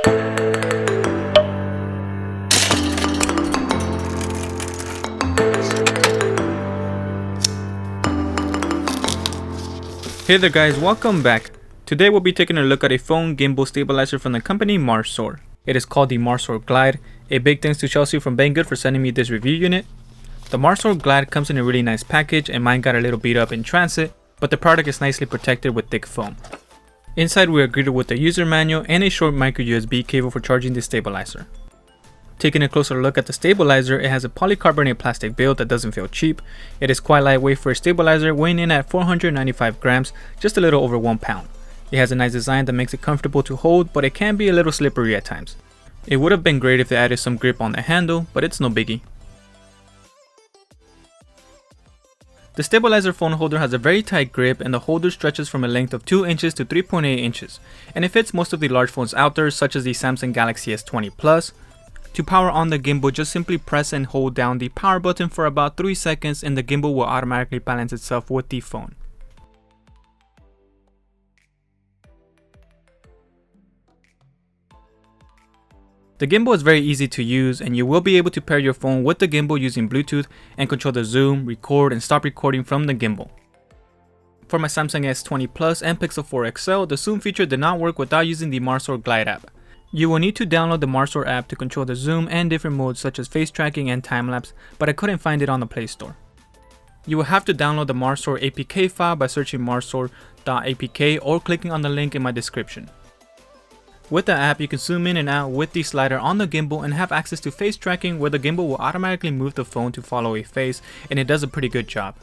Hey there guys, welcome back. Today we'll be taking a look at a phone gimbal stabilizer from the company MarSoar. It is called the MarSoar Glide. A big thanks to Chelsea from Banggood for sending me this review unit. The MarSoar Glide comes in a really nice package and mine got a little beat up in transit, but the product is nicely protected with thick foam. Inside we are greeted with a user manual and a short micro USB cable for charging the stabilizer. Taking a closer look at the stabilizer, it has a polycarbonate plastic build that doesn't feel cheap. It is quite lightweight for a stabilizer, weighing in at 495 grams, just a little over 1 pound. It has a nice design that makes it comfortable to hold, but it can be a little slippery at times. It would have been great if they added some grip on the handle, but it's no biggie. The stabilizer phone holder has a very tight grip and the holder stretches from a length of 2 inches to 3.8 inches, and it fits most of the large phones out there such as the Samsung Galaxy S20 Plus. To power on the gimbal, just simply press and hold down the power button for about 3 seconds and the gimbal will automatically balance itself with the phone. The gimbal is very easy to use and you will be able to pair your phone with the gimbal using Bluetooth and control the zoom, record, and stop recording from the gimbal. For my Samsung S20 Plus and Pixel 4 XL, the zoom feature did not work without using the MarSoar Glide app. You will need to download the MarSoar app to control the zoom and different modes such as face tracking and time-lapse, but I couldn't find it on the Play Store. You will have to download the MarSoar APK file by searching marsoar.apk or clicking on the link in my description. With the app, you can zoom in and out with the slider on the gimbal and have access to face tracking where the gimbal will automatically move the phone to follow a face, and it does a pretty good job.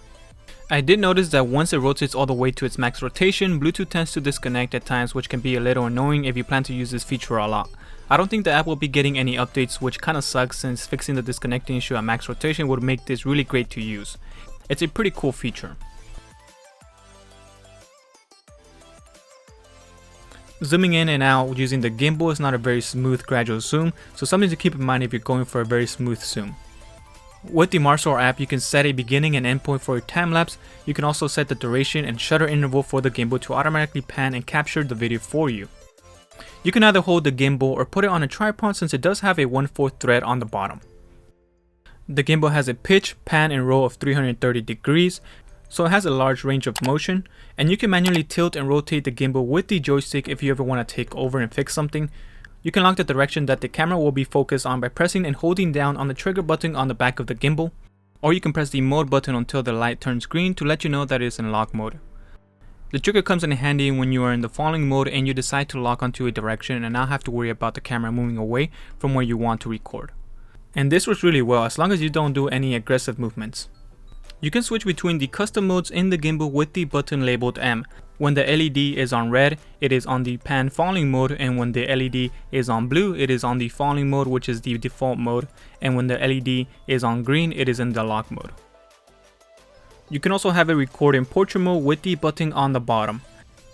I did notice that once it rotates all the way to its max rotation, Bluetooth tends to disconnect at times, which can be a little annoying if you plan to use this feature a lot. I don't think the app will be getting any updates, which kinda sucks since fixing the disconnecting issue at max rotation would make this really great to use. It's a pretty cool feature. Zooming in and out using the gimbal is not a very smooth gradual zoom, so something to keep in mind if you're going for a very smooth zoom. With the MarSoar app, you can set a beginning and end point for your time-lapse. You can also set the duration and shutter interval for the gimbal to automatically pan and capture the video for you. You can either hold the gimbal or put it on a tripod since it does have a 1/4 thread on the bottom. The gimbal has a pitch, pan, and roll of 330 degrees, so it has a large range of motion, and you can manually tilt and rotate the gimbal with the joystick if you ever want to take over and fix something. You can lock the direction that the camera will be focused on by pressing and holding down on the trigger button on the back of the gimbal, or you can press the mode button until the light turns green to let you know that it is in lock mode. The trigger comes in handy when you are in the falling mode and you decide to lock onto a direction and not have to worry about the camera moving away from where you want to record. And this works really well as long as you don't do any aggressive movements. You can switch between the custom modes in the gimbal with the button labeled M. When the LED is on red, it is on the pan falling mode, and when the LED is on blue, it is on the falling mode, which is the default mode, and when the LED is on green, it is in the lock mode. You can also have it record in portrait mode with the button on the bottom.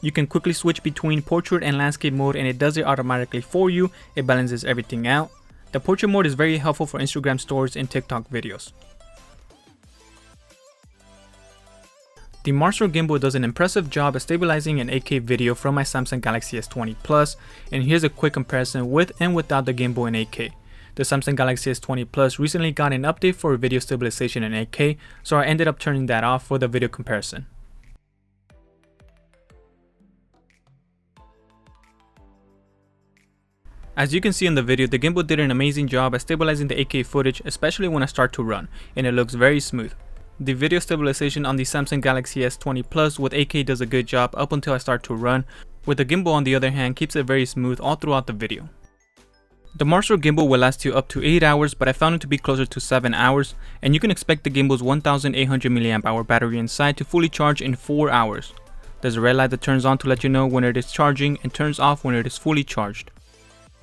You can quickly switch between portrait and landscape mode and it does it automatically for you. It balances everything out. The portrait mode is very helpful for Instagram stories and TikTok videos. The MarSoar gimbal does an impressive job at stabilizing an 8K video from my Samsung Galaxy S20 Plus, and here's a quick comparison with and without the gimbal in 8K. The Samsung Galaxy S20 Plus recently got an update for video stabilization in 8K, so I ended up turning that off for the video comparison. As you can see in the video, the gimbal did an amazing job at stabilizing the 8K footage, especially when I start to run, and it looks very smooth. The video stabilization on the Samsung Galaxy S20 Plus with 8K does a good job up until I start to run, with the gimbal on the other hand keeps it very smooth all throughout the video. The MarSoar gimbal will last you up to 8 hours, but I found it to be closer to 7 hours, and you can expect the gimbal's 1800 mAh battery inside to fully charge in 4 hours. There's a red light that turns on to let you know when it is charging and turns off when it is fully charged.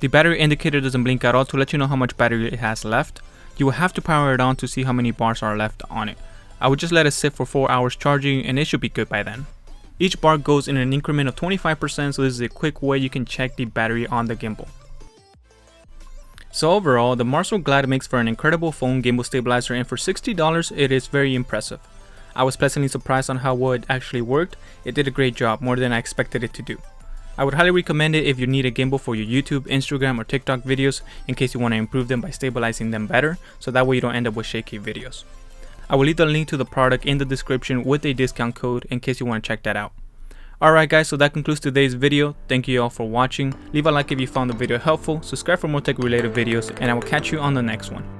The battery indicator doesn't blink at all to let you know how much battery it has left. You will have to power it on to see how many bars are left on it. I would just let it sit for 4 hours charging and it should be good by then. Each bar goes in an increment of 25%, so this is a quick way you can check the battery on the gimbal. So overall, the MarSoar Glide makes for an incredible phone gimbal stabilizer, and for $60 it is very impressive. I was pleasantly surprised on how well it actually worked. It did a great job, more than I expected it to do. I would highly recommend it if you need a gimbal for your YouTube, Instagram, or TikTok videos in case you want to improve them by stabilizing them better, so that way you don't end up with shaky videos. I will leave the link to the product in the description with a discount code in case you want to check that out. Alright guys, so that concludes today's video. Thank you all for watching. Leave a like if you found the video helpful, subscribe for more tech related videos, and I will catch you on the next one.